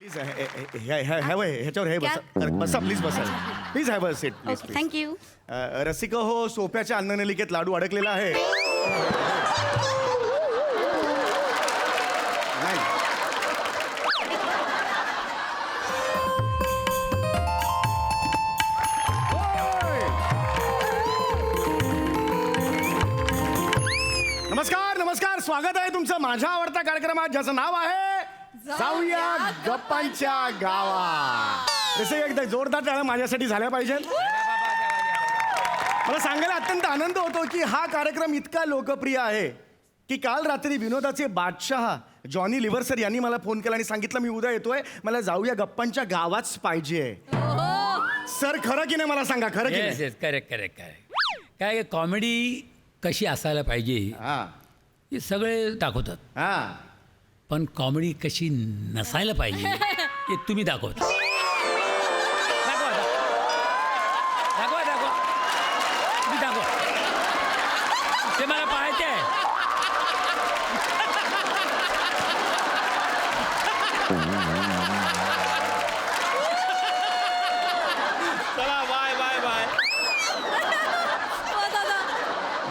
Please ह्याच्यावर हे बसा बसा प्लीज बसा please have a seat please thank you. रसिक हो सोप्याच्या अन्ननलिकेत लाडू अडकलेला आहे. नाही नमस्कार नमस्कार स्वागत आहे तुमचं माझ्या आवडत्या कार्यक्रमात ज्याचं नाव आहे जाऊया गप्पांच्या गावा. तसे एकदा जोरदार टाळ्या माझ्यासाठी झाल्या पाहिजे. मला सांगायला अत्यंत आनंद होतो की हा कार्यक्रम इतका लोकप्रिय आहे की काल रात्री विनोदाचे बादशाह जॉनी लिव्हर सर यांनी मला फोन केला आणि सांगितलं मी उद्या येतोय, मला जाऊया गप्पांच्या गावाच पाहिजे. सर खरं की नाही मला सांगा, खरं की नाही? Correct correct correct. काय कॉमेडी कशी असायला पाहिजे हा हे सगळे दाखवतात, हा पण कॉमेडी कशी नसायला पाहिजे हे तुम्ही दाखवता. दाखवा दाखवा दाखवा तुम्ही दाखवा, ते मला पाहायचे आहे. चला बाय बाय बाय.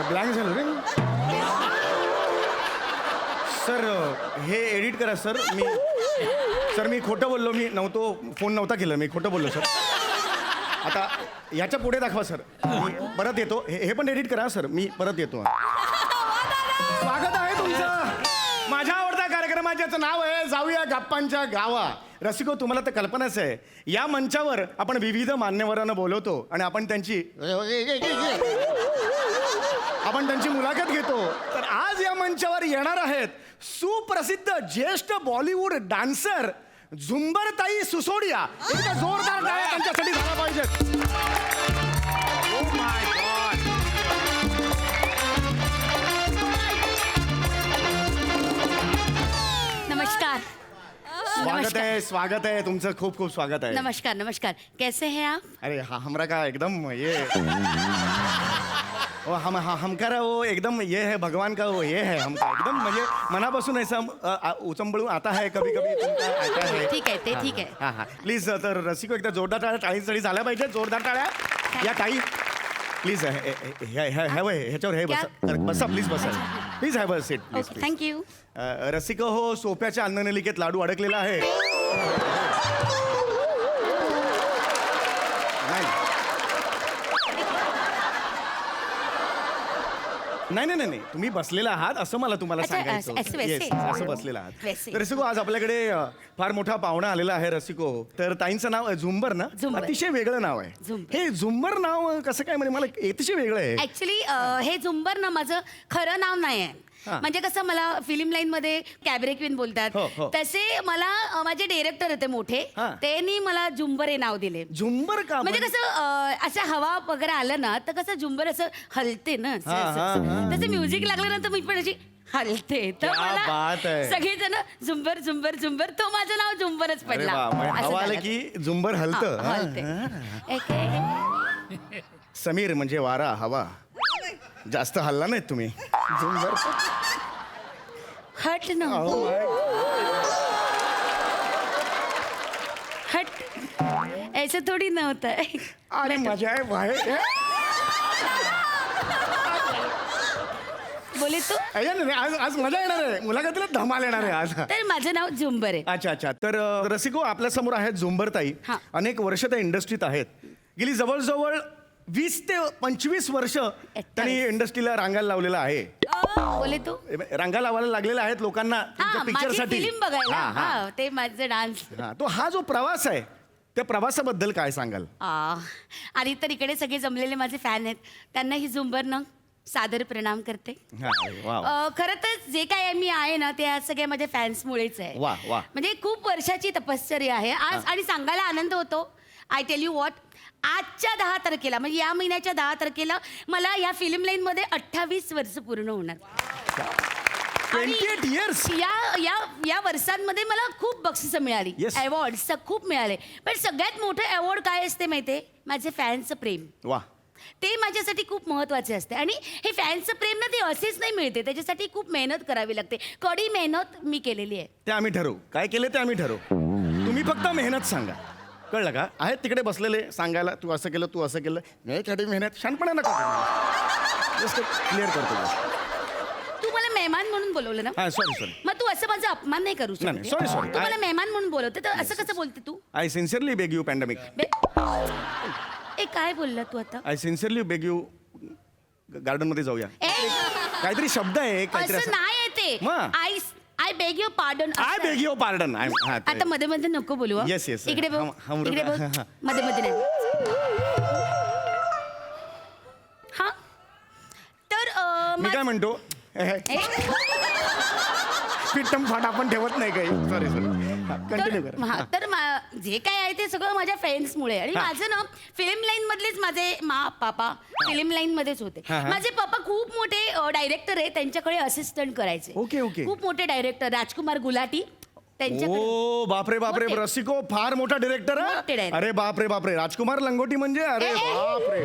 ब्लँक झालो रे सर. हे एडिट करा सर. मी खोटं बोललो, मी नव्हतो, फोन नव्हता केला, मी खोटं बोललो सर. आता याच्या पुढे दाखवा सर. मी परत येतो. हे पण एडिट करा सर, मी परत येतो. स्वागत आहे तुमचं माझ्या आवडत्या कार्यक्रमात ज्याचं नाव आहे जाऊया गप्पांच्या गावा. रसिको तुम्हाला तर कल्पनाच आहे, या मंचावर आपण विविध मान्यवरांना बोलवतो आणि आपण त्यांची मुलाखत घेतो. तर आज या मंचावर येणार आहेत सुप्रसिद्ध ज्येष्ठ बॉलिवूड डान्सर झुंबरताई सुसोडिया. एकदा जोरदार टाळ्या त्यांच्यासाठी झाला पाहिजे. Oh my God. नमस्कार. स्वागत है तुमचं, खूप खूप स्वागत आहे. नमस्कार नमस्कार. कैसे हैं आप? अरे हमरा का एकदम ये हमका वो एकदम ये है भगवान का वो ये है हमका एकदम म्हणजे मनापासून ऐसा उचंबळून आता है कभी कभी तुमका आता है. ठीक आहे ते ठीक आहे. हा हा प्लीज. तर रसिको एकदा जोरदार टाळ्या टाळीसाठी झाल्या पाहिजे. जोरदार टाळ्या या काही प्लीज. ह्याच्यावर हे बसा बसा प्लीज बसा please have a seat please. Thank you. रसिक हो सोप्याच्या अन्ननलिकेत लाडू अडकलेला आहे. नाही नाही नाही नाही तुम्ही बसलेला आहात असं मला तुम्हाला अच्छा, सांगायचं होतं. वैसे. Yes, असं बसलेला आहात. वैसे. तर रसिको आज आपल्याकडे फार मोठा पाहुणा आलेला आहे. रसिको तर ताईंचं नाव आहे झुंबर ना. झुंबर. अतिशय वेगळं नाव आहे. झुंबर. हे झुंबर नाव कसं काय म्हणजे मला अतिशय वेगळं आहे. ऍक्च्युली हे झुंबर ना माझं खरं नाव नाही आहे. हा. म्हणजे कसं मला फिल्म लाईन मध्ये कॅबरे क्वीन बोलतात, हो, हो. तसे मला माझे डिरेक्टर होते मोठे, हा. त्यांनी मला झुंबर हे नाव दिले. झुंबर का म्हणजे कसं असं हवा वगैरे आलं ना तर कसं झुंबर असं हलते ना, असं- हा, हा, असं. हा. तसं म्युझिक लागलं ना तर मी पण अशी हलते. तर क्या मला बात आहे. सगळेजण झुंबर झुंबर झुंबर, तो माझं नाव झुंबरच अरे पडला. वा, म्हणजे असं हवा आलं झालं. की झुंबर हलतं. हा, हलते. समीर म्हणजे वारा हवा. जास्त हल्ला नाहीत तुम्ही. झुंबर हट ना. Oh my God. हट. ऐसे थोडी नव्हतं. अरे मजा आहे बाहेर. बोले तू. आज आज मजा येणार आहे. मुलाखतीला धमाल येणार आहे आज. तर माझं नाव झुंबर आहे. अच्छा अच्छा. तर रसिको आपल्या समोर आहेत झुंबरताई. हा. अनेक वर्ष त्या इंडस्ट्रीत आहेत. गेली जवळजवळ 20 ते 25 वर्ष त्यांनी इंडस्ट्रीला रांगायला लावलेलं आहे. बोले तू. रांगा लावायला लागलेल्या आहेत लोकांना हा, माझी पिक्चरसाठी. फिल्म बघायला. हा, हा. हा, ते माझं डान्स. तो हा जो प्रवास आहे त्या प्रवासाबद्दल काय सांगाल? आणि तर इकडे सगळे जमलेले माझे फॅन आहेत, त्यांना ही झुंबर ना सादर प्रणाम करते. हा, वा. खरं तर जे काय मी आहे ना ते आज सगळ्या माझ्या फॅन्समुळेच आहे. वा, वा. म्हणजे खूप वर्षाची तपश्चर्या आहे आज. आणि सांगायला आनंद होतो. आय टेल यू वॉट, आजच्या 10 तारखेला म्हणजे या महिन्याच्या 10 तारखेला मला या फिल्म लाईन मध्ये 28 वर्ष पूर्ण होणार. 28 years. या वर्षांमध्ये मला खूप बक्षिसं मिळाली, Yes. अवॉर्ड्स खूप मिळाले. पण सगळ्यात मोठं अवॉर्ड काय असते माहितीये? माझे फॅन्सचं प्रेम. वा. ते माझ्यासाठी खूप महत्त्वाचे असते. आणि हे फॅन्सचं प्रेम ना ते असेच नाही मिळते, त्याच्यासाठी खूप मेहनत करावी लागते. कडी मेहनत मी केलेली आहे. ते आम्ही ठरवू. काय केलं ते आम्ही ठरवू. तुम्ही फक्त मेहनत सांगा, कळलं का? आहेत तिकडे बसलेले सांगायला, तू असं केलं, तू असं केलं. नाही एखादी मेहनत शानपणा नका जस्ट क्लिअर करतो. तू मला मेहमान म्हणून बोलवलं ना? हां सॉरी. मग तू असं माझा अपमान नाही करू नाही, शकत. sorry. तू मला मेहमान म्हणून बोलवते तर असं कसं बोलते तू? I sincerely beg you pandemic. ए काय बोलला तू आता? आय सिन्सिअरली बेग यू गार्डनमध्ये जाऊया. ए, काहीतरी शब्द आहे काहीतरी असं असं. नाही येते. मग? I beg your pardon. I beg you pardon. आता मध्ये मध्ये नको बोलू हं. Yes, yes. इकडे बघ, इकडे बघ. हा. मध्ये मध्ये नाही. हा तर मी काय म्हणतो पिट्टम फाट आपण ठेवत नाही काही. सॉरी कंटिन्यू कर. तर जे काय आहे ते सगळं माझ्या फ्रेंड्समुळे. आणि हा. माझं ना फिल्म लाईन मधलेच माझे पापा फिल्म लाईन मध्येच होते. हा. माझे पप्पा खूप मोठे डायरेक्टर आहे, त्यांच्याकडे असिस्टंट करायचे. ओके. खूप मोठे डायरेक्टर राजकुमार गुलाटी त्यांच्याकडे. ओ बापरे मोठे. रसिको फार मोठा डिरेक्टर. मोठे director. अरे बापरे राजकुमार लंगोटी म्हणजे अरे बापरे.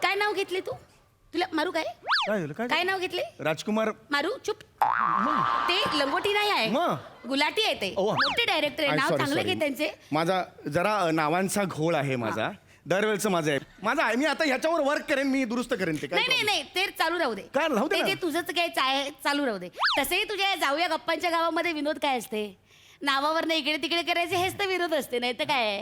काय नाव घेतले तू? तुला मारू काय? काय झालं काय नाव घेतले? राजकुमार. मारू चुप. ते लंगोटी नाही आहे, मग? गुलाटी आहे ते. ओ. मोठे डायरेक्टर आहे. नाव चांगले घे त्यांचे. माझा जरा नावांचा घोळ आहे माझा. दरवेळचं माझं आहे. माझा आहे. मी आता ह्याच्यावर वर्क करेन, मी दुरुस्त करेन ते. काय नाही ते चालू राहू दे. काय राहू दे ते ना? ते तुझंच काय चालू राहू दे. तसेही तुझ्या जाऊया गप्पांच्या गावामध्ये विनोद काय असते? नावावर इकडे तिकडे करायचे, हेच तर विनोद असते. नाही तर काय?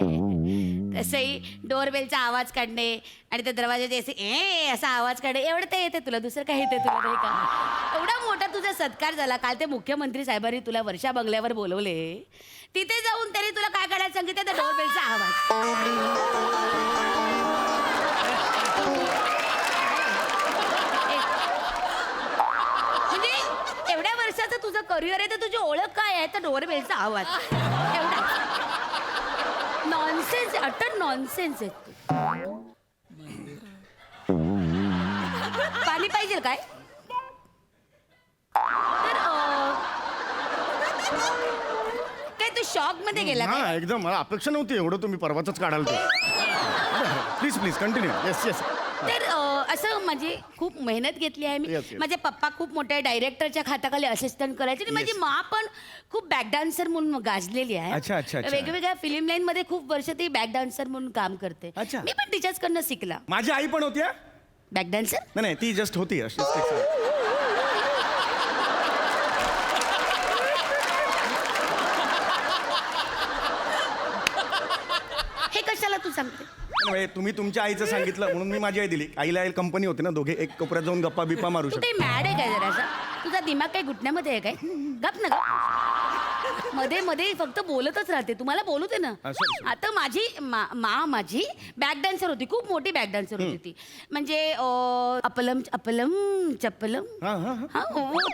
तसंही डोरबेलचा आवाज काढणे आणि त्या दरवाजाचे असे असा आवाज काढणे एवढं ते येते तुला. दुसरं काय येते तुला? नाही का? एवढा मोठा तुझा सत्कार झाला. काल ते मुख्यमंत्री साहेबांनी तुला वर्षा बंगल्यावर बोलवले. तिथे जाऊन तरी तुला काय काढायला सांगितलं? त्या डोरबेलचा आवाज. म्हणजे एवढ्या वर्षाचं तुझं करिअर आहे तर तुझी ओळख काय आहे? तर डोरबेलचा आवाज. एवढा नॉनसेन्स, अटर नॉनसेन्स आहे तू. पाणी पाहिजे काय? तर काय तू शॉक मध्ये गेला काय? हा एकदम मला अपेक्षा नव्हती एवढं तुम्ही परवाच काढाल ते. Please continue. येस. तर असं म्हणजे खूप मेहनत घेतली आहे मी. Yes. माझे पप्पा खूप मोठ्या डायरेक्टरच्या खात्याखाली असिस्टंट करायचे आणि माझी Yes. मा पण खूप बॅक डान्सर म्हणून गाजलेली आहे. अच्छा. वेगवेगळ्या फिल्म लाईन मध्ये खूप वर्ष ती बॅक डान्सर म्हणून काम करते. अच्छा. मी पण टीचर्स कडनं शिकला. माझी आई पण होती. Back dancer. नाही ती जस्ट होती अशीच. हे कशाला तू सांगते? नाही, तुम्ही तुमच्या आईचं सांगितलं म्हणून मी माझी आई दिली. आईला कंपनी होती ना, दोघे एक कोपऱ्यात जाऊन गप्पा बिप्पा मारू तू शकतो. काही मॅड आहे काय जरासा? तुझा दिमाग काही घुटण्यामध्ये आहे काय? गप ना गप. मध्ये मध्ये फक्त बोलतच राहते. तुम्हाला बोलू दे ना. असं. आता माझी माझी बॅक डान्सर होती. खूप मोठी बॅक डान्सर होती ती. म्हणजे अपलम अपलम चप्पलम. हा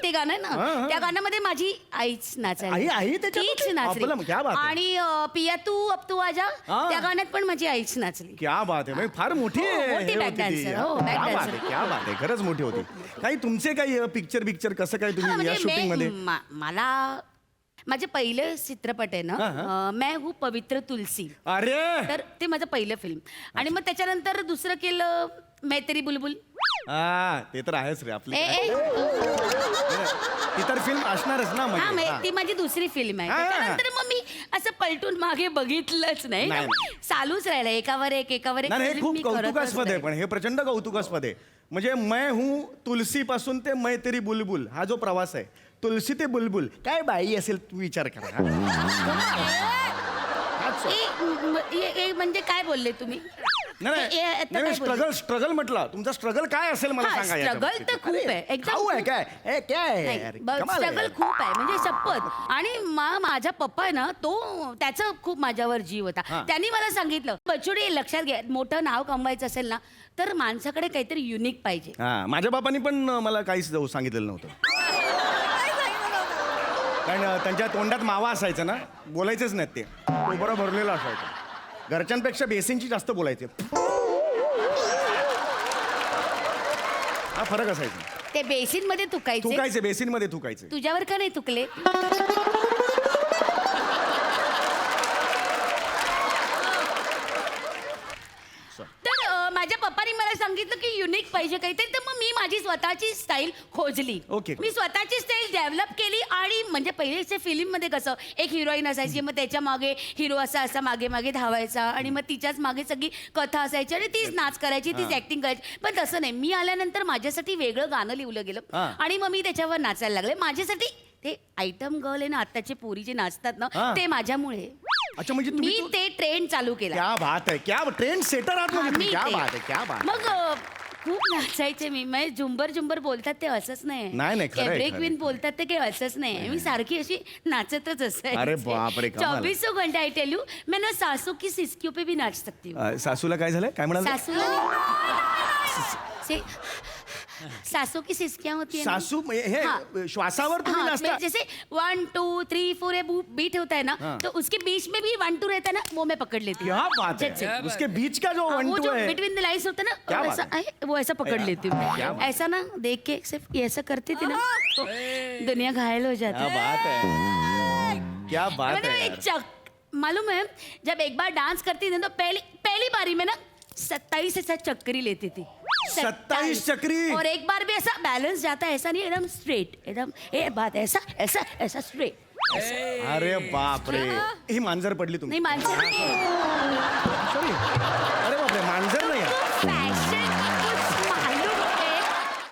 ते गाणं आहे ना, त्या गाण्यामध्ये माझी आईच नाचायची. आई त्याच्यामध्ये? तीच नाचली. अपलम, क्या बात आहे. आणि पिया तू अब तू आजा, हा. त्या गाण्यात पण माझी आईच नाचली. क्या बात आहे. फार मोठी आहे. हो, मोठी हे back होती ती. dancer, हो, back क्या बात dancer. आहे, क्या बात आहे. खरंच मोठी होती. काही तुमचे काही पिक्चर कसं काय हा, तुम्ही या म्हणजे शूटिंग मध्ये? मला माझे पहिले चित्रपट आहे ना, मैं हूँ पवित्र तुलसी. अरे तर ते माझं पहिलं फिल्म. आणि मग त्याच्यानंतर दुसरं केलं मैं तेरी बुलबुल. ते तर आहेच रे आपली. ए, ती तर फिल्म असणारच ना हा म्हणजे. ती माझी दुसरी फिल्म आहे. हा, हा, हा. त्याच्यानंतर मग मी असं पलटून मागे बघितलंच नाही. नाही. चालूच राहिलं एकावर एक नाही हे film खूप मी करतच कौतुकास्पद आहे. नाही. पण हे प्रचंड कौतुकास्पद आहे. म्हणजे मैं हूँ तुलसी पासून ते मैं तेरी बुलबुल हा जो प्रवास आहे, तुलसी ते बुलबुल काय बाई असेल तू विचार करा. म्हणजे काय बोलले तुम्ही? आता काय बोलले? स्ट्रगल म्हटलं. तुमचा स्ट्रगल काय असेल मला हा, सांगा. struggle तर खूप आहे. एकदम खाऊ आहे खूप. काय? काय नाही, अरे, कमाल आहे. स्ट्रगल खूप आहे म्हणजे शपथ. आणि माझा पप्पा आहे ना, तो त्याचा खूप माझ्यावर जीव होता. हा. त्यांनी मला सांगितलं, बचुडी लक्षात घ्या, मोठं नाव कमवायचं असेल ना तर माणसाकडे काहीतरी युनिक पाहिजे. हा माझ्या बापांनी पण मला काहीच सांगितलेलं नव्हतं. कारण त्यांच्या तोंडात मावा असायचा ना, बोलायचेच नाहीत ते. बरं भरलेला असायचं. घरच्यांपेक्षा बेसिनची जास्त बोलायचे. हा फरक असायचा. ते बेसिन मध्ये थुकायचे बेसिनमध्ये थुकायचे. तुझ्यावर का नाही तुकले? तर माझ्या पप्पानी मला सांगितलं की युनिक पाहिजे काहीतरी. तर मग मी माझी स्वतःची स्टाईल खोजली. Okay. मी स्वतःची स्टाईल डेव्हलप केली आणि म्हणजे पहिलेच्या फिल्ममध्ये कसं एक हिरोईन असायची, मग त्याच्या मागे हिरो असा मागे मागे धावायचा आणि मग तिच्याच मागे सगळी कथा असायची आणि तीच नाच करायची, तीच ऍक्टिंग करायची. पण तसं नाही, मी आल्यानंतर माझ्यासाठी वेगळं गाणं लिहिलं गेलं हा. आणि मग मी त्याच्यावर नाचायला लागले. माझ्यासाठी ते आयटम गर्ल आहे ना, आत्ताचे पोरी जे नाचतात ना, हा. ते माझ्यामुळे. अच्छा म्हणजे तुम्ही मी ते ट्रेंड चालू केला. क्या बात आहे, क्या ट्रेंड सेटर आहात म्हणजे तुम्ही. मी क्या ते. बात आहे, क्या बात. मग खूप नाचायचे मी. म्हणजे झुंबर बोलतात ते असंच नाही. नाही, खरंय, ब्रेक खरंय. विन बोलतात ते काही असंच नाही. मी सारखी अशी नाचतच असायचे. अरे बापरे, कमाल. 24 घंटे आई टेल यू, मैं ना सासू की सिस्कियों पे भी नाच सकती हूँ. सासूला काय झालं, काय म्हणाल? सासूला सासू की सिस्कियां होती है ना? सासू हे हाँ. श्वासावर तुम्ही हाँ, नाचता. जैसे 1 2 3 4 ये बीट होता है ना, हाँ. तो उसके बीच में भी 1 2 रहता है ना, वो मैं पकड़ लेती हूँ. क्या बात जैसे. है, उसके बीच का जो हाँ, वन वो टू जो है. बिटवीन द लाइन्स होता है ना, क्या वैसा बात वो ऐसा पकड़ लेती हूँ. क्या बात. ऐसा ना देख के सिर्फ ये ऐसा करती थी ना, तो दुनिया घायल हो जाती क्या है. बात है, क्या बात मैंने है एक यार. मालूम है, जब एक बार डांस करती थी ना, तो पहली बारी में ना 27 ऐसा चक्करी लेती थी. 27 चक्री. और एक बार भी ऐसा बैलेंस जाता है, ऐसा नहीं, एकदम स्ट्रेट, एकदम ये बात ऐसा ऐसा ऐसा स्ट्रेट. अरे बाप रे, ही मांजर पडली तुम्ही. नहीं मानते.